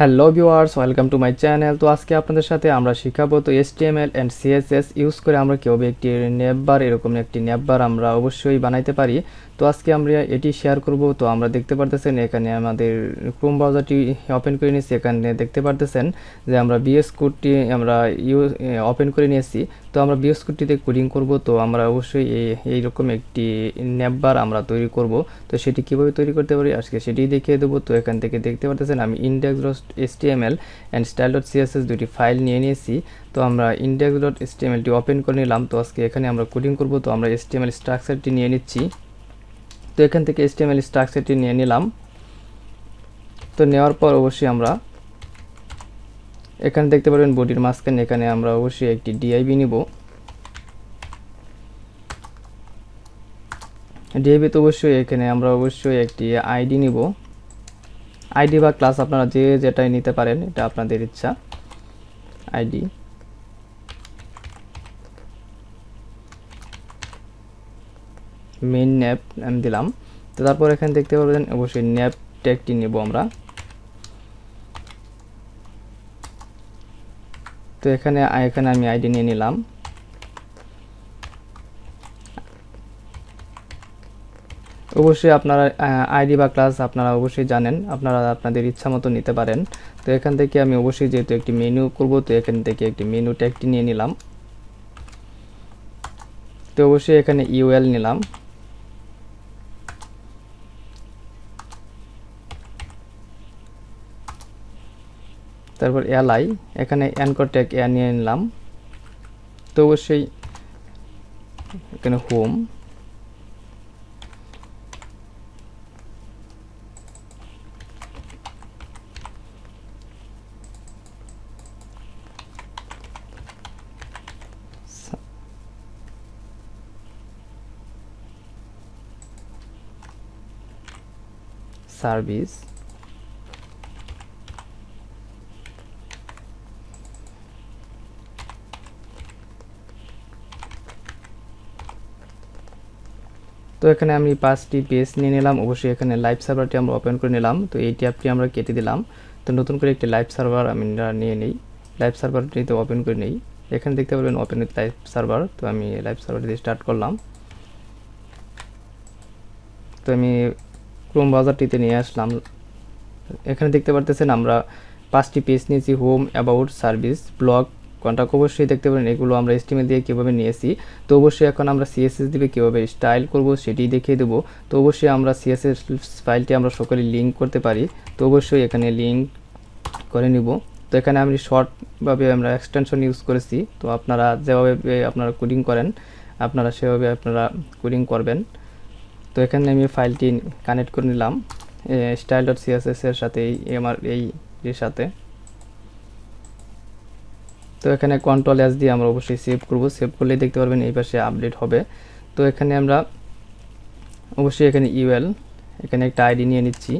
Hello viewers, welcome to my channel. তো আজকে আপনাদের সাথে আমরা শিখাবো তো HTML অ্যান্ড CSS ইউজ করে আমরা কীভাবে একটি নেভবার এরকম একটি নেভবার আমরা অবশ্যই বানাইতে পারি। তো আজকে আমরা এটি শেয়ার করব। তো আমরা দেখতে পারতেছেন এখানে আমাদের ক্রোম ব্রাউজারটি ওপেন করে নিয়েছি। এখানে দেখতে পারতেছেন যে আমরা বিএস কোডটি আমরা ওপেন করে নিয়েছি। তো আমরা বিএস কোডটিতে কোডিং করব। তো আমরা অবশ্যই এইরকম একটি নেভবার আমরা তৈরি করব। তো সেটি কীভাবে তৈরি করতে পারি আজকে সেটি দেখিয়ে দেবো। তো এখান থেকে দেখতে পারতেছেন আমি index.html অ্যান্ড style.css দুটি ফাইল নিয়ে নিয়েছি। তো আমরা index.htmlটি ওপেন করে নিলাম। তো আজকে এখানে আমরা কোডিং করব। তো আমরা HTML স্ট্রাকচারটি নিয়ে নিচ্ছি। তো এখান থেকে HTML স্ট্রাকচারটি নিয়ে নিলাম। তো নেওয়ার পর অবশ্যই আমরা এখানে দেখতে পারবেন বডির মাঝখানে এখানে আমরা অবশ্যই একটি div নিব। div তো অবশ্যই এখানে আমরা অবশ্যই একটি আইডি নিব। আইডি বা ক্লাস আপনারা যে যেটাই নিতে পারেন, এটা আপনাদের ইচ্ছা। আইডি মেইন ন্যাপ আমি দিলাম। তো তারপর এখানে দেখতে পাবেন অবশ্যই ন্যাপ ট্যাগটি নেব আমরা। তো এখানে আমি আইডি নিয়ে নিলাম। অবশ্যই আপনারা আইডি বা ক্লাস আপনারা অবশ্যই জানেন, আপনারা আপনাদের ইচ্ছা মতো নিতে পারেন। তো এখান থেকে আমি অবশ্যই যেহেতু একটি মেনু করব, তো এখান থেকে একটি মেনু ট্যাগটি নিয়ে নিলাম। তো অবশ্যই এখানে ইউএল নিলাম। তারপর এলআই এখানে অ্যানকর ট্যাগ নিয়ে নিলাম। তো অবশ্যই এখানে হোম, সার্ভিস, তো এখানে আমি 5টি পেজ নিয়ে নিলাম। অবশ্যই এখানে লাইভ সার্ভারটি আমরা ওপেন করে নিলাম। তো এই ট্যাবটি আমরা কেটে দিলাম। তো নতুন করে একটি লাইভ সার্ভার আমি নিয়ে নিই। লাইভ সার্ভারটিতে ওপেন করে নিই। এখানে দেখতে পাবেন ওপেন উইথ লাইভ সার্ভার। তো আমি লাইভ সার্ভারটি দিয়ে স্টার্ট করলাম। তো আমি ক্রোম ব্রাউজারটিতে নিয়ে আসলাম। এখানে দেখতে পারতেছেন আমরা 5টি পেজ নিয়েছি, home, about, service, blog, contact. অবশ্যই দেখতে পারেন এগুলো আমরা HTML দিয়ে কীভাবে নিয়েছি। তো অবশ্যই এখন আমরা CSS দিয়ে কীভাবে স্টাইল করব সেটি দেখিয়ে দেবো। তো অবশ্যই আমরা CSS ফাইলটি আমরা সকলে লিঙ্ক করতে পারি। তো অবশ্যই এখানে লিঙ্ক করে নিব। তো এখানে আমি শর্টভাবে আমরা এক্সটেনশন ইউজ করেছি। তো আপনারা যেভাবে আপনারা কোডিং করেন আপনারা সেভাবে আপনারা কোডিং করবেন। তো এখানে আমি ফাইলটি কানেক্ট করে নিলাম style.css এর সাথে, আমার এর সাথে। তো এখানে Ctrl+S দিয়ে আমরা অবশ্যই সেভ করব। সেভ করলে দেখতে পারবেন এই পাশে আপডেট হবে। তো এখানে আমরা অবশ্যই এখানে ইউএল এখানে একটা আইডি নিয়ে নিচ্ছি।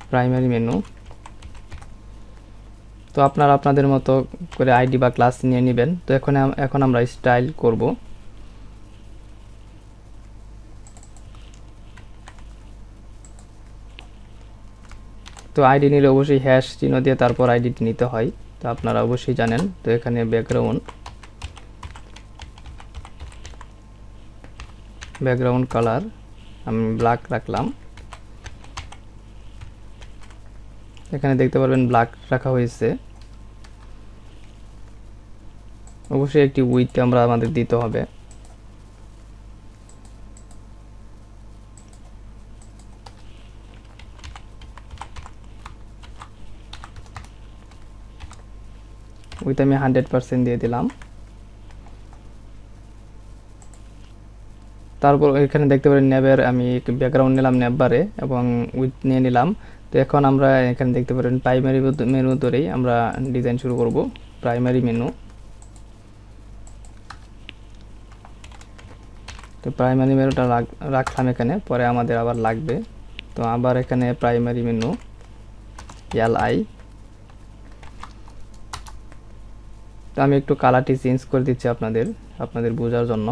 প্রাইমারি মেনু, তো আপনারা আপনাদের মতো করে আইডি বা ক্লাস নিয়ে নেবেন। তো এখন আমরা স্টাইল করব। তো আইডি নিলে অবশ্যই হ্যাশ চিহ্ন দিয়ে তারপর আইডিটি নিতে হয়। তো আপনারা অবশ্যই জানেন। তো এখানে ব্যাকগ্রাউন্ড কালার আমি ব্ল্যাক রাখলাম। এখানে দেখতে পারবেন ব্ল্যাক রাখা হয়েছে। অবশ্যই একটি উইথ আমাদের দিতে হবে। উইথ আমি 100% দিয়ে দিলাম। তারপর এখানে দেখতে পারেন নেবের আমি ব্যাকগ্রাউন্ড নিলাম নেববারে এবং উইথ নিয়ে নিলাম। তো এখন আমরা এখানে দেখতে পারেন প্রাইমারি মেনু ধরেই আমরা ডিজাইন শুরু করব। প্রাইমারি মেনু, তো প্রাইমারি মেনুটা রাখলাম এখানে, পরে আমাদের আবার লাগবে। তো আবার এখানে প্রাইমারি মেনু এলআই, তো আমি একটু কালারটি চেঞ্জ করে দিচ্ছি আপনাদের বোঝার জন্য।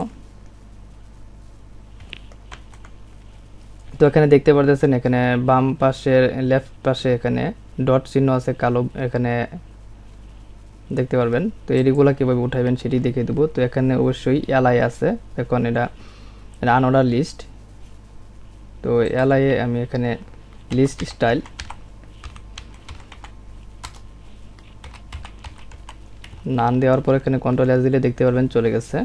তো এখানে দেখতে পারতেছেন এখানে বাম পাশে লেফট পাশে এখানে ডট চিহ্ন আছে কালো, এখানে দেখতে পারবেন। তো এইগুলো কীভাবে উঠাবেন সেটি দেখিয়ে দেবো। তো এখানে অবশ্যই এলআই আছে, এখন এটা আনঅর্ডার লিস্ট। তো এলআই এ আমি এখানে লিস্ট স্টাইল নান দেওয়ার পর এখানে কন্ট্রোল এস দিলে দেখতে পারবেন চলে গেছে।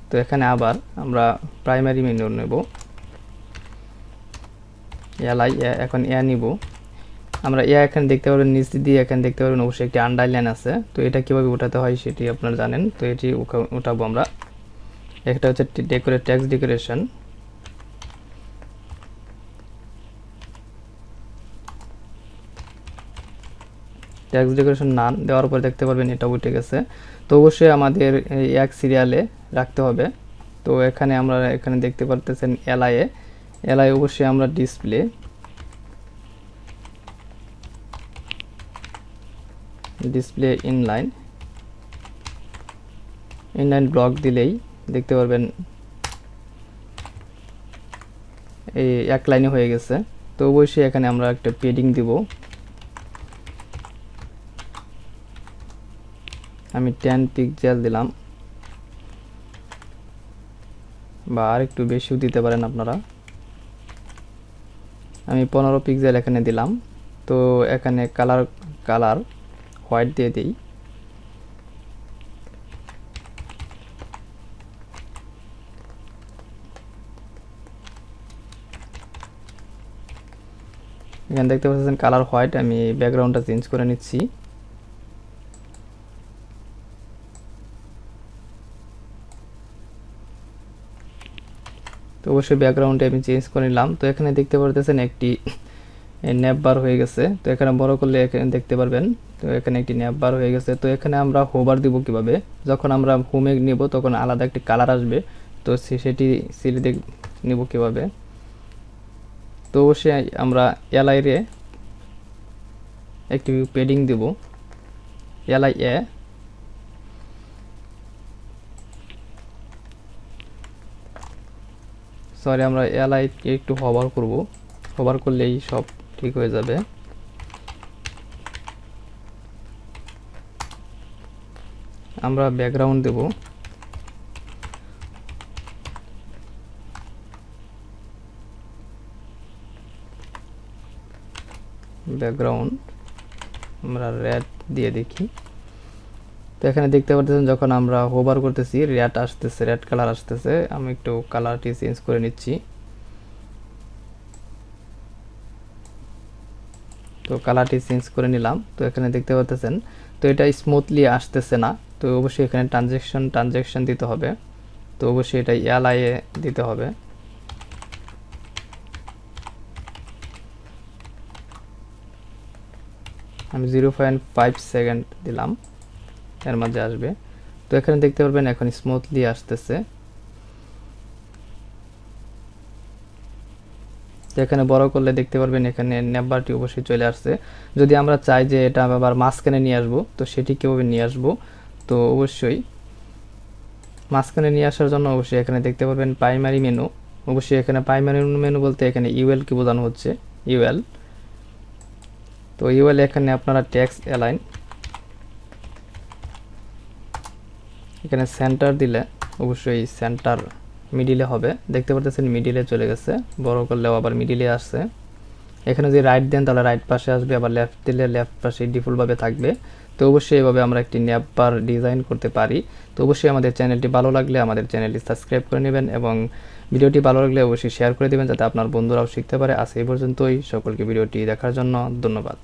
তো এখানে আবার আমরা প্রাইমারি মেনু নেব, এলআই এখন এ নিব আমরা। এখানে দেখতে পারবেন নিচ দিয়ে এখানে দেখতে পারবেন অবশ্যই একটি আন্ডারলাইন আছে। তো এটা কীভাবে উঠাতে হয় সেটি আপনারা জানেন। তো এটি উঠাবো আমরা। একটা হচ্ছে টেক্সট ডেকোরেশন, টেক্সট ডেকোরেশন নান দেওয়ার পর দেখতে পারবেন এটা উঠে গেছে। তো অবশ্যই আমাদের এক সিরিয়ালে রাখতে হবে। তো এখানে আমরা এখানে দেখতে পারতেছেন এলআই অবশ্যই আমরা ডিসপ্লে ইনলাইন ব্লক দিলেই দেখতে পারবেন এই এক লাইনে হয়ে গেছে। তো অবশ্যই এখানে আমরা একটা পেডিং দিব, আমি 10 পিক্সেল দিলাম, বা আর একটু বেশিও দিতে পারেন আপনারা। আমি 15 পিক্সেল এখানে দিলাম। তো এখানে কালার হোয়াইট দিয়ে দিই। এখানে দেখতে পাচ্ছেন কালার হোয়াইট, আমি ব্যাকগ্রাউন্ডটা চেঞ্জ করে নিচ্ছি। তো অবশ্যই ব্যাকগ্রাউন্ডে আমি চেঞ্জ করে নিলাম। তো এখানে দেখতে পারতেছেন একটি ন্যাপ বার হয়ে গেছে। তো এখানে বড় করলে এখানে দেখতে পারবেন। তো এখানে একটি ন্যাপ বার হয়ে গেছে। তো এখানে আমরা হোভার দিব কিভাবে, যখন আমরা হোমে নিব তখন আলাদা একটি কালার আসবে। তো সেটি সিলেক্ট নিব কিভাবে। তো অবশ্যই আমরা এলআই রে একটি পেডিং দিব, এলআই এ। সরি, আমরা এলআই কে একটু হোভার করব, হোভার করলেই সব ঠিক হয়ে যাবে। আমরা ব্যাকগ্রাউন্ড দেব, ব্যাকগ্রাউন্ড আমরা রেড দিয়ে দেখি। তো এখানে দেখতে পাচ্ছেন যখন আমরা হোভার করতেছি রেড আসতেছে, রেড কালার আসতেছে। আমি একটু কালারটি চেঞ্জ করে নিচ্ছি। তো কালারটি চেঞ্জ করে নিলাম। তো এখানে দেখতে পাচ্ছেন তো এটা স্মুথলি আসতেছে না। তো অবশ্যই এখানে ট্রানজ্যাকশন দিতে হবে। তো অবশ্যই এটা এলআই এ দিতে হবে। আমি 0.5 সেকেন্ড দিলাম, এর মাঝে আসবে। তো এখানে দেখতে পারবেন এখন স্মুথলি আসতেছে। তো এখানে বড় করলে দেখতে পারবেন এখানে ন্যাপবারটি অবশ্যই চলে আসছে। যদি আমরা চাই যে এটা আবার মাঝখানে নিয়ে আসবো, তো সেটি কীভাবে নিয়ে আসবো। তো অবশ্যই মাঝখানে নিয়ে আসার জন্য অবশ্যই এখানে দেখতে পারবেন প্রাইমারি মেনু। অবশ্যই এখানে প্রাইমারি মেনু বলতে এখানে ইউএল কি বোঝানো হচ্ছে, ইউএল। তো ইউএল এখানে আপনারা টেক্সট অ্যালাইন, এখানে সেন্টার দিলে অবশ্যই সেন্টার মিডিলে হবে। দেখতে পাচ্ছেন মিডিলে চলে গেছে, বড় করলেও আবার মিডিলে আসছে। এখানে যদি রাইট দেন তাহলে রাইট পাশে আসবে, আবার লেফট দিলে লেফট পাশে ডিফল্টভাবে থাকবে। তো অবশ্যই এভাবে আমরা একটি ন্যাপ বার ডিজাইন করতে পারি। তো অবশ্যই আমাদের চ্যানেলটি ভালো লাগলে আমাদের চ্যানেলটি সাবস্ক্রাইব করে নেবেন এবং ভিডিওটি ভালো লাগলে অবশ্যই শেয়ার করে দেবেন যাতে আপনার বন্ধুরাও শিখতে পারে। আজ এই পর্যন্তই, সকলকে ভিডিওটি দেখার জন্য ধন্যবাদ।